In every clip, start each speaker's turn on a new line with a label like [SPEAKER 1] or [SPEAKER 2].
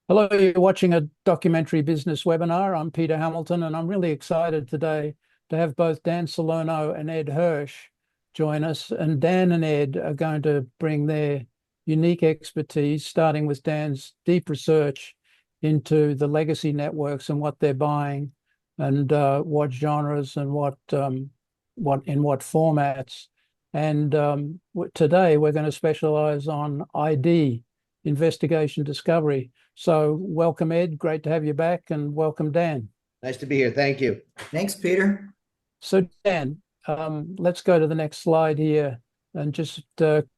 [SPEAKER 1] Hello, you're watching a documentary business webinar. I'm Peter Hamilton, and I'm really excited today to have both Dan Salerno and Ed Hersh join us. And Dan and Ed are going to bring their unique expertise, starting with Dan's deep research into the legacy networks and what they're buying, and what genres and what in what formats. And today we're going to specialize on ID, investigation discovery. So welcome, Ed. Great to have you back, and welcome, Dan.
[SPEAKER 2] Nice to be here. Thank you.
[SPEAKER 3] Thanks, Peter.
[SPEAKER 1] So Dan, let's go to the next slide here and just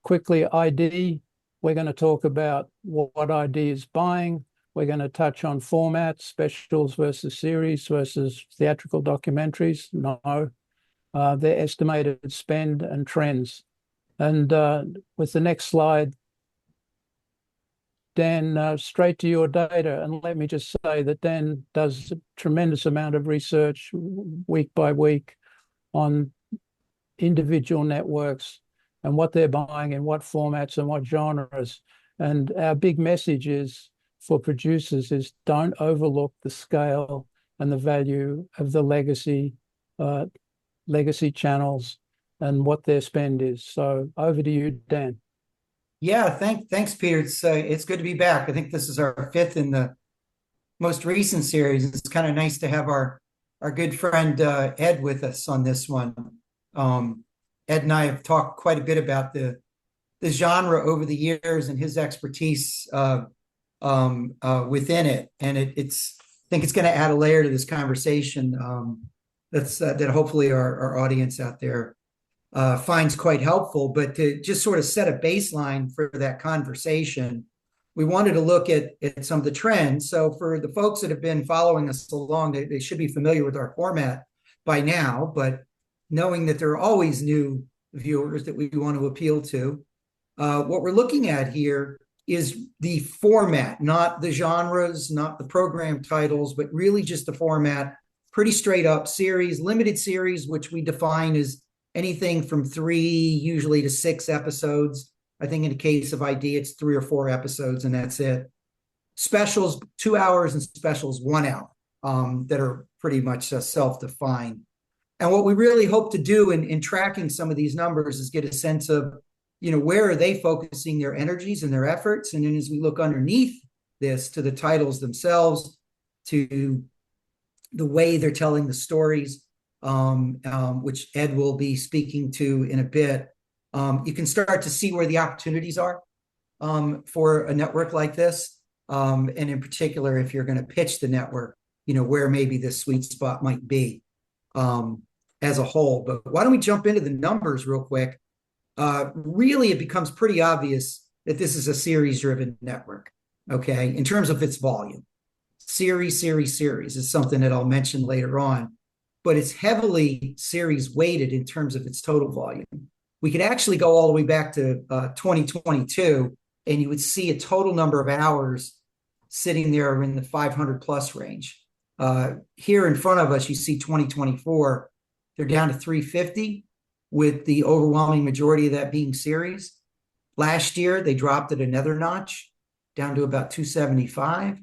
[SPEAKER 1] quickly ID. We're going to talk about what ID is buying. We're going to touch on formats, specials versus series versus theatrical documentaries. No, their estimated spend and trends. And with the next slide, Dan, straight to your data. And let me just say that Dan does a tremendous amount of research week by week on individual networks and what they're buying and what formats and what genres. And our big message is for producers is don't overlook the scale and the value of the legacy channels and what their spend is. So over to you, Dan.
[SPEAKER 3] Yeah, thanks, Peter. It's good to be back. I think this is our fifth in the most recent series. It's kind of nice to have our good friend Ed with us on this one. Ed and I have talked quite a bit about the genre over the years and his expertise within it, and I think it's going to add a layer to this conversation that hopefully our audience out there finds quite helpful. But to just sort of set a baseline for that conversation, we wanted to look at some of the trends. So for the folks that have been following us along, they should be familiar with our format by now, but knowing that there are always new viewers that we want to appeal to, what we're looking at here is the format, not the genres, not the program titles, but really just the format, pretty straight up series, limited series, which we define as anything from 3 usually to 6 episodes. I think in the case of ID, it's 3 or 4 episodes, and that's it. Specials, 2 hours, and specials, 1 hour, that are pretty much self-defined. And what we really hope to do in tracking some of these numbers is get a sense of, where are they focusing their energies and their efforts? And then as we look underneath this to the titles themselves, to the way they're telling the stories, which Ed will be speaking to in a bit, you can start to see where the opportunities are for a network like this. And in particular, if you're going to pitch the network, where maybe this sweet spot might be as a whole. But why don't we jump into the numbers real quick? Really, it becomes pretty obvious that this is a series-driven network, okay, in terms of its volume. Series is something that I'll mention later on, but it's heavily series weighted in terms of its total volume. We could actually go all the way back to 2022, and you would see a total number of hours sitting there in the 500 plus range. Here in front of us, you see 2024, they're down to 350, with the overwhelming majority of that being series. Last year, they dropped it another notch, down to about 275.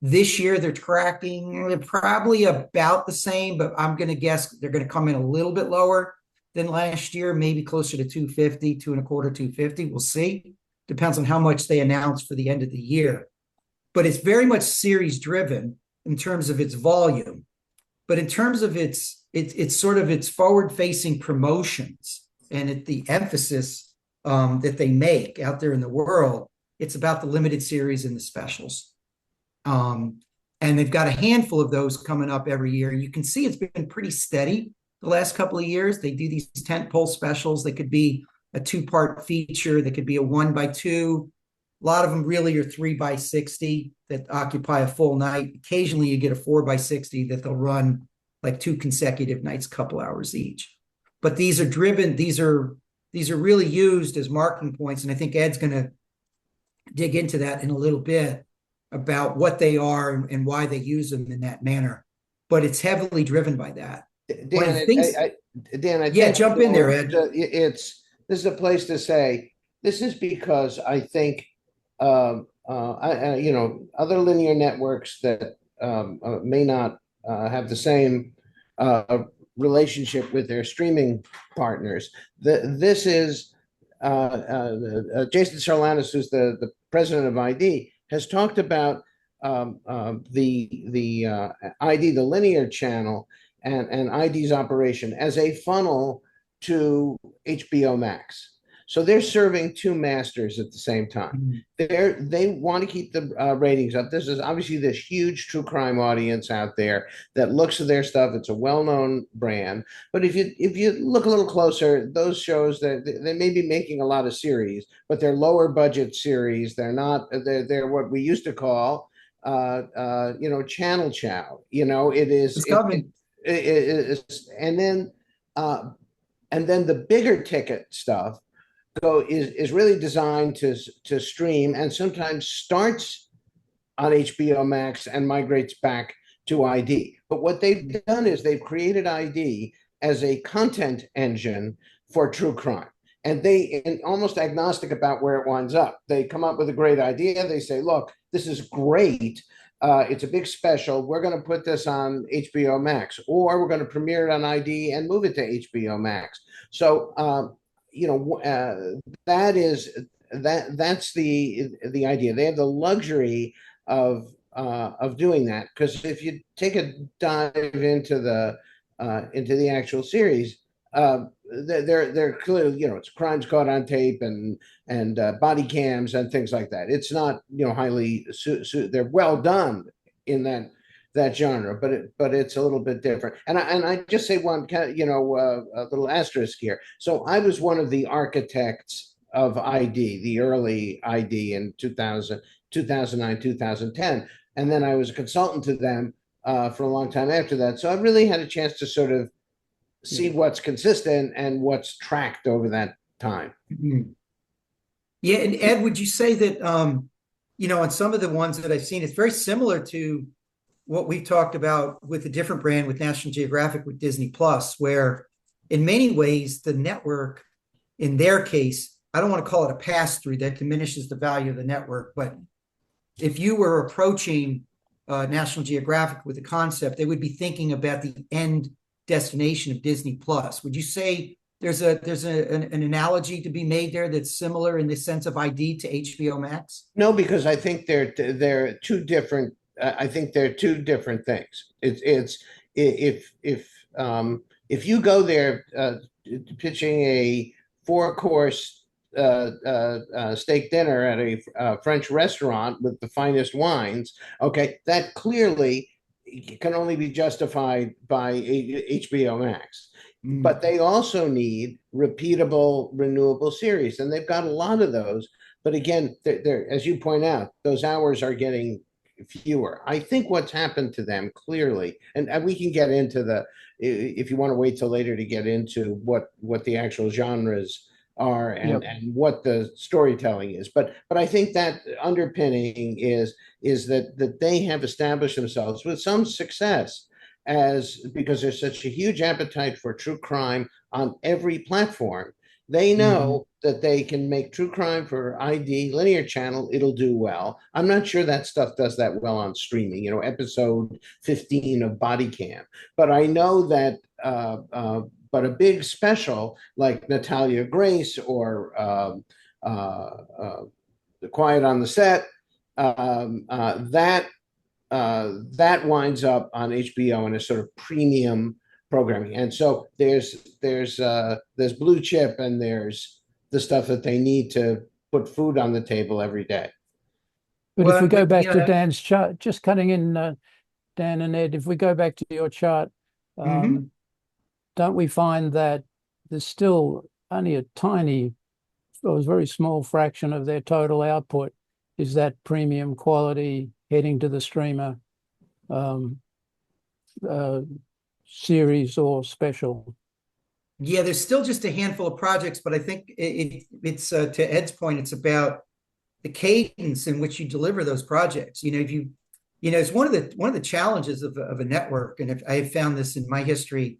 [SPEAKER 3] This year, they're tracking probably about the same, but I'm going to guess they're going to come in a little bit lower than last year, maybe closer to 250, 225, 250. We'll see. Depends on how much they announce for the end of the year. But it's very much series driven in terms of its volume. But in terms of its sort of its forward facing promotions and the emphasis that they make out there in the world, it's about the limited series and the specials. And they've got a handful of those coming up every year. You can see it's been pretty steady the last couple of years. They do these tentpole specials. They could be a 2-part feature. They could be a 1x2. A lot of them really are 3x60 that occupy a full night. Occasionally you get a 4x60 that they'll run like 2 consecutive nights, couple hours each. But these are driven, these are really used as marking points. And I think Ed's going to dig into that in a little bit about what they are and why they use them in that manner. But it's heavily driven by that.
[SPEAKER 2] Dan, I
[SPEAKER 3] yeah,
[SPEAKER 2] think,
[SPEAKER 3] jump in there, Ed.
[SPEAKER 2] This is a place to say this is because I think other linear networks that may not have the same relationship with their streaming partners. This is Jason Sarlanis, who's the president of ID, has talked about the ID, the linear channel, and ID's operation as a funnel to HBO Max. So they're serving two masters at the same time. They want to keep the ratings up. This is obviously this huge true crime audience out there that looks at their stuff. It's a well-known brand. But if you look a little closer, those shows that they may be making a lot of series, but they're lower budget series. They're what we used to call channel chow. It is
[SPEAKER 3] It's coming.
[SPEAKER 2] and then the bigger ticket stuff is really designed to stream, and sometimes starts on HBO Max and migrates back to ID. But what they've done is they've created ID as a content engine for true crime. And they almost agnostic about where it winds up. They come up with a great idea. They say, look, this is great. It's a big special. We're going to put this on HBO Max, or we're going to premiere it on ID and move it to HBO Max. So that's the idea. They have the luxury of doing that, because if you take a dive into the actual series, they're clearly, it's crimes caught on tape and body cams and things like that. It's not highly they're well done in that genre, but it's a little bit different. And I just say one a little asterisk here. So I was one of the architects of ID, the early ID in 2000, 2009, 2010, and then I was a consultant to them for a long time after that. So I really had a chance to sort of see what's consistent and what's tracked over that time.
[SPEAKER 3] Mm-hmm. Yeah, and Ed, would you say that on some of the ones that I've seen, it's very similar to what we've talked about with a different brand with National Geographic, with Disney Plus, where in many ways the network, in their case, I don't want to call it a pass-through, that diminishes the value of the network, but if you were approaching National Geographic with a concept, they would be thinking about the end destination of Disney Plus. Would you say there's an analogy to be made there that's similar in the sense of ID to HBO Max?
[SPEAKER 2] No, because I think they're two different. I think they're two different things. It's if you go there pitching a 4-course steak dinner at a French restaurant with the finest wines, okay, that clearly can only be justified by HBO Max. But they also need repeatable, renewable series, and they've got a lot of those. But again, they're, as you point out, those hours are getting fewer. I think what's happened to them clearly, and we can get into if you want to wait till later to get into what the actual genres are and what the storytelling is. But I think that underpinning is that they have established themselves with some success, because there's such a huge appetite for true crime on every platform. They know that they can make true crime for ID linear channel. It'll do well. I'm not sure that stuff does that well on streaming, episode 15 of Body Cam. But I know that, but a big special like Natalia Grace or The Quiet on the Set, that winds up on HBO in a sort of premium programming. And so there's blue chip, and there's the stuff that they need to put food on the table every day.
[SPEAKER 1] But if we go back to Dan's chart, just cutting in, Dan and Ed, if we go back to your chart, don't we find that there's still only a very small fraction of their total output is that premium quality heading to the streamer series or special?
[SPEAKER 3] Yeah, there's still just a handful of projects, but I think it's to Ed's point, it's about the cadence in which you deliver those projects. It's one of the challenges of a network, and I have found this in my history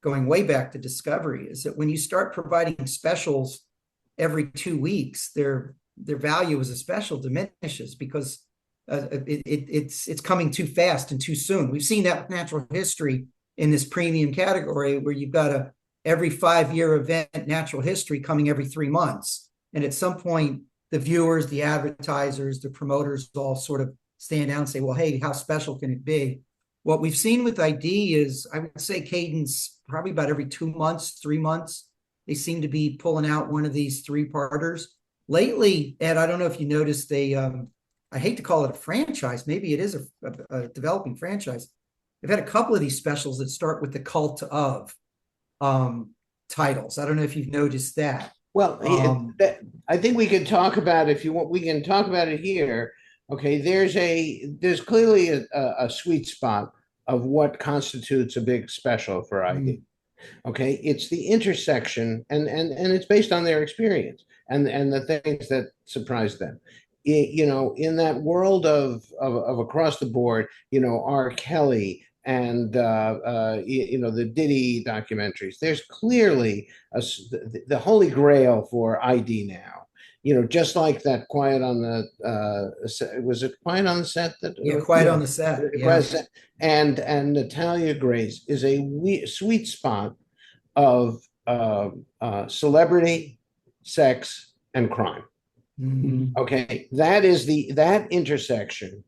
[SPEAKER 3] going way back to Discovery, is that when you start providing specials every 2 weeks, they're their value as a special diminishes because it's coming too fast and too soon. We've seen that with natural history in this premium category where you've got a every 5-year event natural history coming every 3 months. And at some point, the viewers, the advertisers, the promoters all sort of stand down and say, well, hey, how special can it be? What we've seen with ID is, I would say, cadence probably about every 2 months, 3 months. They seem to be pulling out one of these three-parters. Lately, Ed, I don't know if you noticed, I hate to call it a franchise. Maybe it is a developing franchise. They've had a couple of these specials that start with the cult of titles. I don't know if you've noticed that.
[SPEAKER 2] Well, I think we can talk about, if you want, we can talk about it here. Okay, there's clearly a sweet spot of what constitutes a big special for ID. Okay, it's the intersection, and it's based on their experience and the things that surprise them. In that world of across the board, R. Kelly and the Diddy documentaries. There's clearly the holy grail for ID now. Just like that Quiet on the was it Quiet on the Set that
[SPEAKER 3] Quiet on the Set, yeah.
[SPEAKER 2] And Natalia Grace is a sweet spot of celebrity, sex, and crime. Okay, that intersection.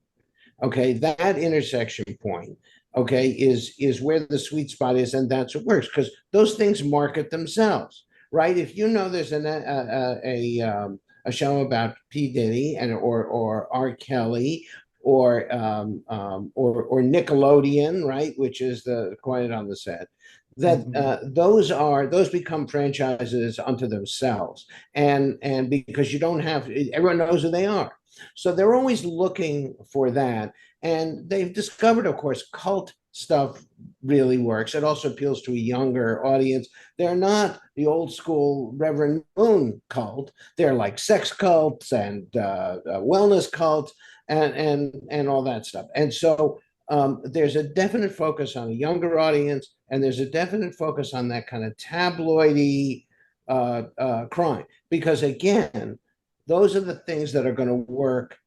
[SPEAKER 2] Okay, that intersection point. Okay, is where the sweet spot is, and that's what works because those things market themselves, right? If there's a show about P. Diddy or R. Kelly or Nickelodeon, right, which is the Quiet on the Set, that those become franchises unto themselves, and because you don't have, everyone knows who they are, so they're always looking for that, and they've discovered, of course, cult stuff really works. It also appeals to a younger audience. They're not the old school Reverend Moon cult. They're like sex cults and wellness cults and all that stuff. And so there's a definite focus on a younger audience, and there's a definite focus on that kind of tabloidy crime. Because again, those are the things that are going to work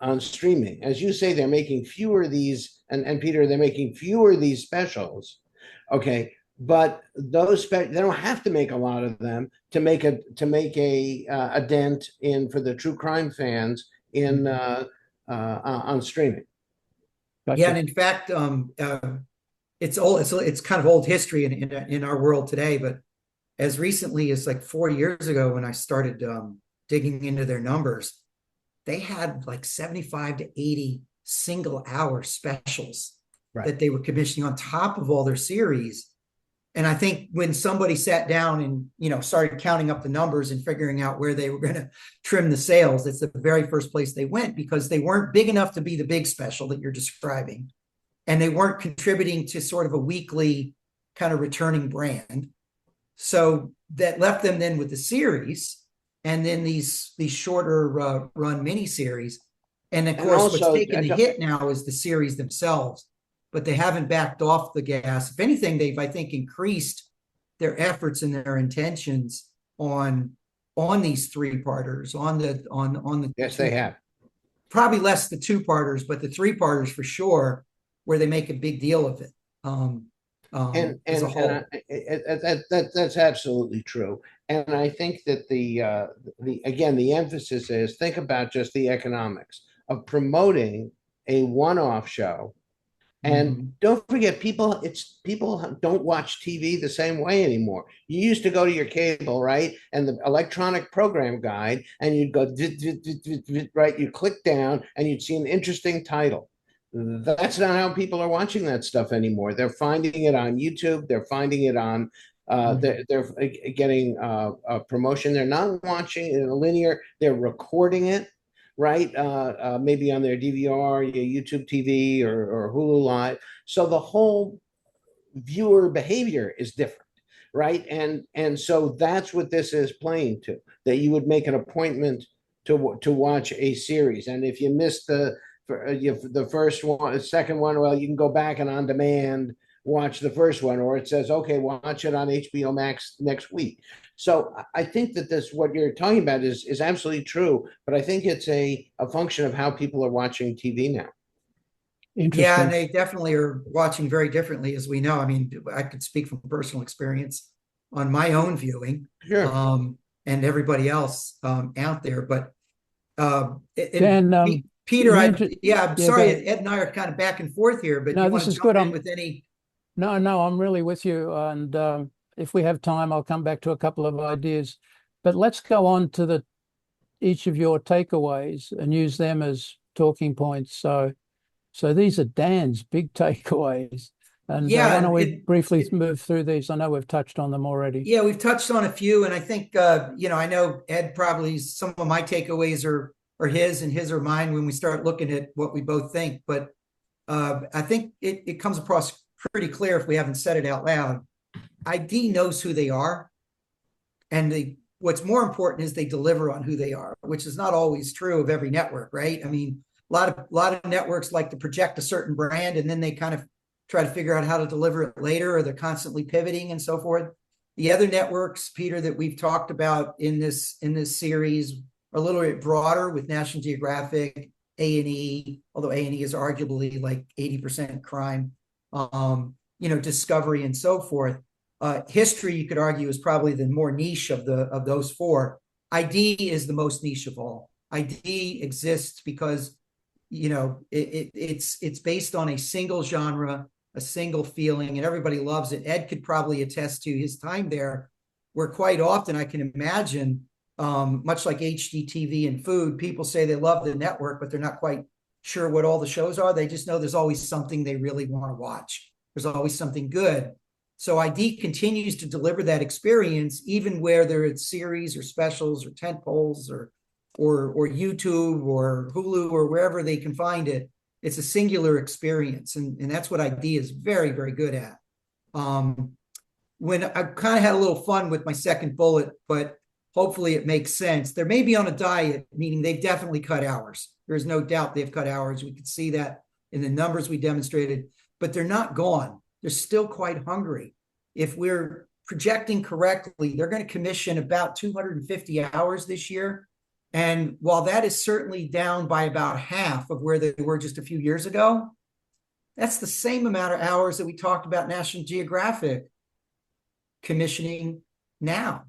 [SPEAKER 2] on streaming. As you say, they're making fewer of these, and Peter, they're making fewer of these specials. Okay, but those they don't have to make a lot of them to make a dent in for the true crime fans in on streaming.
[SPEAKER 3] Gotcha. Yeah, and in fact, it's old. It's kind of old history in our world today. But as recently as like 4 years ago, when I started digging into their numbers, they had like 75 to 80 single-hour specials that they were commissioning on top of all their series. And I think when somebody sat down and started counting up the numbers and figuring out where they were going to trim the sales, it's the very first place they went, because they weren't big enough to be the big special that you're describing, and they weren't contributing to sort of a weekly kind of returning brand. So that left them then with the series, and then these shorter run miniseries. And of course, what's taking the hit now is the series themselves, but they haven't backed off the gas. If anything, they've, I think, increased their efforts and their intentions on these three-parters, on the
[SPEAKER 2] yes, they have.
[SPEAKER 3] Probably less the two-parters, but the three-parters for sure, where they make a big deal of it. As a whole.
[SPEAKER 2] That's absolutely true. And I think that the emphasis is, think about just the economics of promoting a one-off show. And don't forget, people don't watch TV the same way anymore. You used to go to your cable, right? And the electronic program guide, and you'd go, right? You click down and you'd see an interesting title. That's not how people are watching that stuff anymore. They're finding it on YouTube. They're finding it on, they're getting a promotion. They're not watching it in a linear. They're recording it, right? Maybe on their DVR, YouTube TV, or Hulu Live. So the whole viewer behavior is different, right? And so that's what this is playing to, that you would make an appointment to watch a series. And if you missed the first one, the second one, well, you can go back and on demand watch the first one, or it says, okay, watch it on HBO Max next week. So I think that this, what you're talking about is absolutely true, but I think it's a function of how people are watching TV now.
[SPEAKER 3] Yeah, and
[SPEAKER 1] Interesting.
[SPEAKER 3] they definitely are watching very differently, as we know. I mean, I could speak from personal experience on my own viewing,
[SPEAKER 2] Sure.
[SPEAKER 3] and everybody else out there. But and
[SPEAKER 1] Dan,
[SPEAKER 3] Peter,
[SPEAKER 1] in inter
[SPEAKER 3] yeah, I'm
[SPEAKER 1] yeah, go ahead.
[SPEAKER 3] sorry, Ed and I are kind of back and forth here, but
[SPEAKER 1] No,
[SPEAKER 3] you
[SPEAKER 1] this
[SPEAKER 3] want to
[SPEAKER 1] is good.
[SPEAKER 3] jump in with any?
[SPEAKER 1] No, I'm really with you. And if we have time, I'll come back to a couple of ideas. But let's go on to each of your takeaways and use them as talking points. So these are Dan's big takeaways. And why don't
[SPEAKER 3] Yeah,
[SPEAKER 1] we briefly move through these? I know we've touched on them already.
[SPEAKER 3] yeah, we've touched on a few, and I think I know Ed probably some of my takeaways are his, and his are mine when we start looking at what we both think. But I think it comes across pretty clear if we haven't said it out loud. ID knows who they are, and what's more important is they deliver on who they are, which is not always true of every network, right? I mean, a lot of networks like to project a certain brand, and then they kind of try to figure out how to deliver it later, or they're constantly pivoting and so forth. The other networks, Peter, that we've talked about in this series are a little bit broader, with National Geographic, A&E, although A&E is arguably like 80% crime, Discovery and so forth. History, you could argue, is probably the more niche of those four. ID is the most niche of all. ID exists because it's based on a single genre, a single feeling, and everybody loves it. Ed could probably attest to his time there, where quite often I can imagine, much like HGTV and food, people say they love the network, but they're not quite sure what all the shows are. They just know there's always something they really want to watch. There's always something good. So ID continues to deliver that experience, even whether it's series or specials or tent poles or YouTube or Hulu or wherever they can find it. It's a singular experience, and that's what ID is very, very good at. When I kind of had a little fun with my second bullet, but hopefully it makes sense. They may be on a diet, meaning they've definitely cut hours. There's no doubt they've cut hours. We could see that in the numbers we demonstrated, but they're not gone. They're still quite hungry. If we're projecting correctly, they're going to commission about 250 hours this year. And while that is certainly down by about half of where they were just a few years ago, that's the same amount of hours that we talked about National Geographic commissioning now.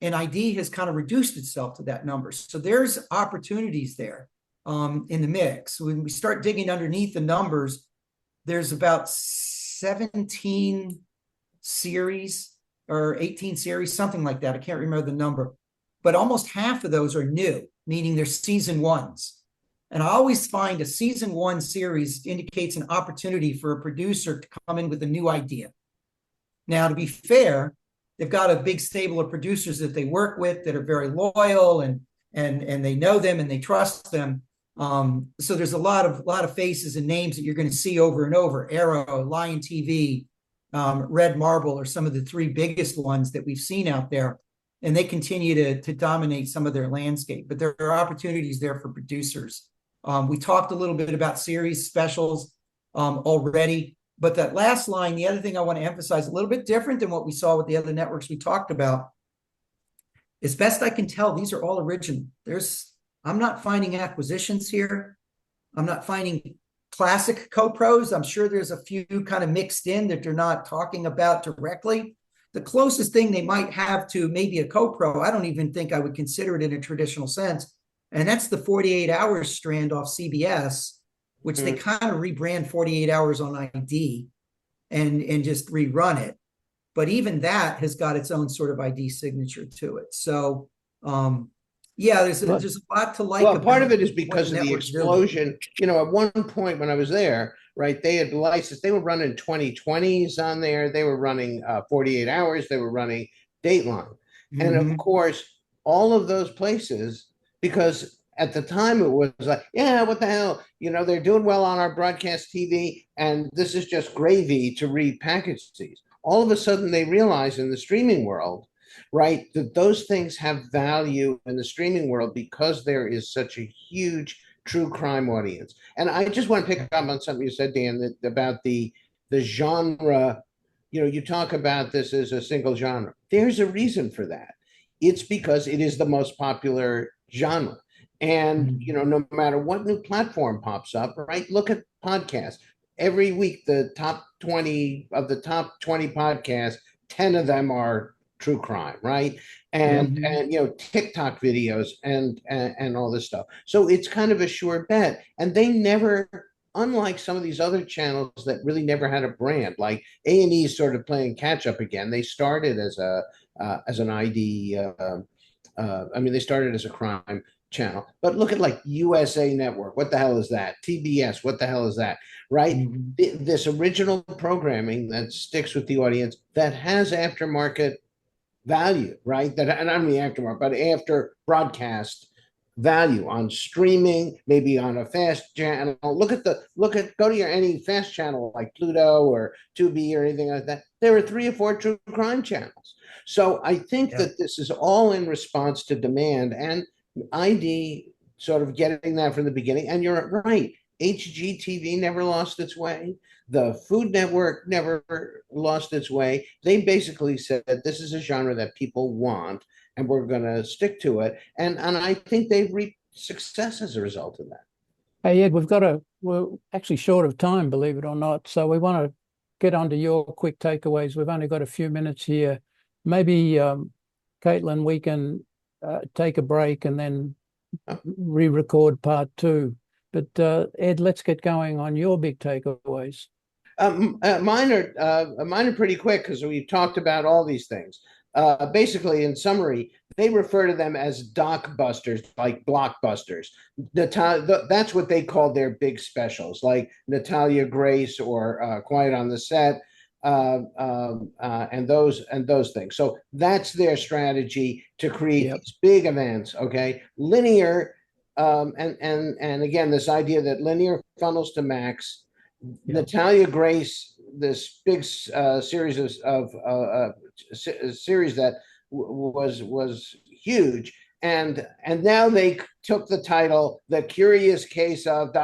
[SPEAKER 3] And ID has kind of reduced itself to that number. So there's opportunities there in the mix. When we start digging underneath the numbers, there's about 17 series or 18 series, something like that. I can't remember the number. But almost half of those are new, meaning they're season ones. And I always find a season one series indicates an opportunity for a producer to come in with a new idea. Now, to be fair, they've got a big stable of producers that they work with that are very loyal, and they know them and they trust them. So there's a lot of faces and names that you're going to see over and over. Arrow, Lion TV, Red Marble are some of the three biggest ones that we've seen out there. And they continue to dominate some of their landscape, but there are opportunities there for producers. We talked a little bit about series specials already, but that last line, the other thing I want to emphasize, a little bit different than what we saw with the other networks we talked about. As best I can tell, these are all original. I'm not finding acquisitions here. I'm not finding classic co-pros. I'm sure there's a few kind of mixed in that they're not talking about directly. The closest thing they might have to maybe a co-pro, I don't even think I would consider it in a traditional sense, and that's the 48 Hours strand off CBS, which they kind of rebrand 48 Hours on ID and just rerun it. But even that has got its own sort of ID signature to it. So, there's a lot to like.
[SPEAKER 2] Well, part of it is because of the explosion. At one point when I was there, right, they had licensed, they were running 2020s on there. They were running 48 Hours. They were running Dateline. And of course, all of those places, because at the time it was like, yeah, what the hell? They're doing well on our broadcast TV, and this is just gravy to repackage these. All of a sudden, they realize in the streaming world, right, that those things have value in the streaming world because there is such a huge true crime audience. And I just want to pick up on something you said, Dan, about the the genre, you talk about this as a single genre. There's a reason for that. It's because it is the most popular genre. And, no matter what new platform pops up, right? Look at podcasts. Every week, the top 20 podcasts, 10 of them are true crime, right? And TikTok videos and all this stuff. So it's kind of a sure bet. And they never, unlike some of these other channels that really never had a brand, like A&E is sort of playing catch up again. They started as an ID. They started as a crime channel, but look at like USA Network. What the hell is that? TBS. What the hell is that? Right? This original programming that sticks with the audience, that has aftermarket value, right? That, and I don't mean aftermarket, but after broadcast value on streaming, maybe on a fast channel. Go to any fast channel like Pluto or Tubi or anything like that. There are 3 or 4 true crime channels. So I think that this is all in response to demand, and ID sort of getting that from the beginning. And you're right, HGTV never lost its way. The Food Network never lost its way. They basically said this is a genre that people want, and we're going to stick to it. And I think they've reaped success as a result of that.
[SPEAKER 1] Hey, Ed, we're actually short of time, believe it or not. So we want to get on to your quick takeaways. We've only got a few minutes here. Maybe, Caitlin, we can take a break and then re-record part 2. But Ed, let's get going on your big takeaways.
[SPEAKER 2] Mine are pretty quick because we've talked about all these things. Basically, in summary, they refer to them as Docbusters, like blockbusters. That's what they called their big specials, like Natalia Grace or Quiet on the Set, and those things. So that's their strategy to create these big events. Okay, linear, and again, this idea that linear funnels to Max. Natalia Grace, this big series of series that was huge, and now they took the title "The Curious Case of ...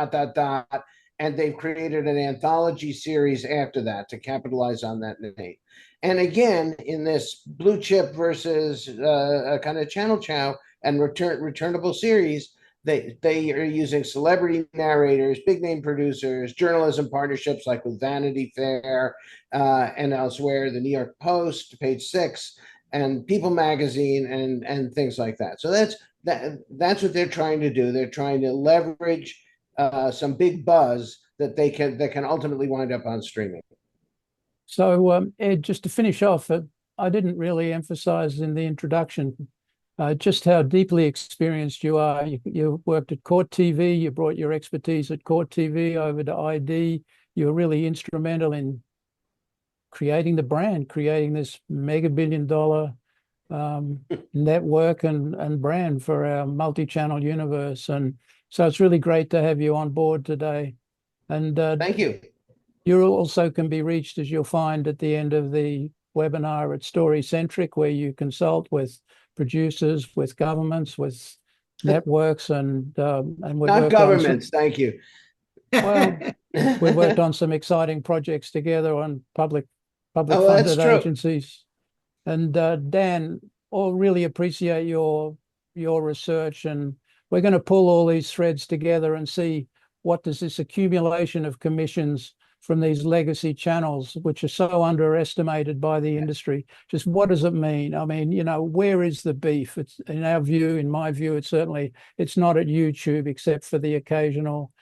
[SPEAKER 2] and they've created an anthology series after that to capitalize on that name. And again, in this blue chip versus kind of channel chow and returnable series, they are using celebrity narrators, big name producers, journalism partnerships like with Vanity Fair and elsewhere, the New York Post, Page 6, and People Magazine, and things like that. So that's what they're trying to do. They're trying to leverage some big buzz that can ultimately wind up on streaming.
[SPEAKER 1] So, Ed, just to finish off, I didn't really emphasize in the introduction just how deeply experienced you are. You worked at Court TV. You brought your expertise at Court TV over to ID. You were really instrumental in creating the brand, creating this mega billion-dollar network and brand for our multi-channel universe. And so it's really great to have you on board today. And
[SPEAKER 2] thank you.
[SPEAKER 1] You also can be reached, as you'll find at the end of the webinar, at StoryCentric, where you consult with producers, with governments, with networks, and we've
[SPEAKER 2] not governments. Thank you.
[SPEAKER 1] Well, we've worked on some exciting projects together on public funded agencies. And Dan, I really appreciate your research, and we're going to pull all these threads together and see what does this accumulation of commissions from these legacy channels, which are so underestimated by the industry, just what does it mean? I mean, where is the beef? It's in my view, it's not at YouTube, except for the occasional,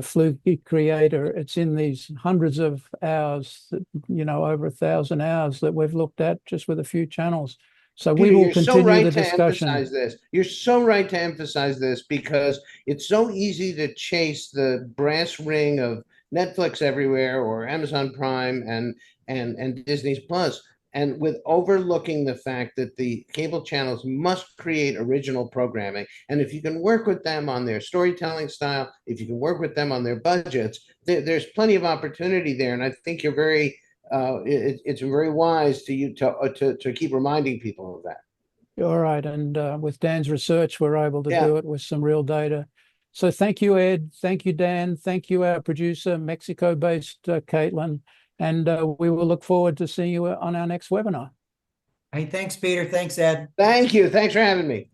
[SPEAKER 1] fluky creator. It's in these hundreds of hours, over 1,000 hours that we've looked at just with a few channels. So we will continue the discussion.
[SPEAKER 2] You're so right to emphasize this, because it's so easy to chase the brass ring of Netflix everywhere or Amazon Prime and Disney Plus, and with overlooking the fact that the cable channels must create original programming. And if you can work with them on their storytelling style, if you can work with them on their budgets, there's plenty of opportunity there. And I think you're it's very wise to keep reminding people of that.
[SPEAKER 1] All right. And with Dan's research, we're able to do it with some real data. So thank you, Ed. Thank you, Dan. Thank you, our producer, Mexico-based Caitlin. And we will look forward to seeing you on our next webinar.
[SPEAKER 3] Hey, thanks, Peter. Thanks, Ed.
[SPEAKER 2] Thank you. Thanks for having me.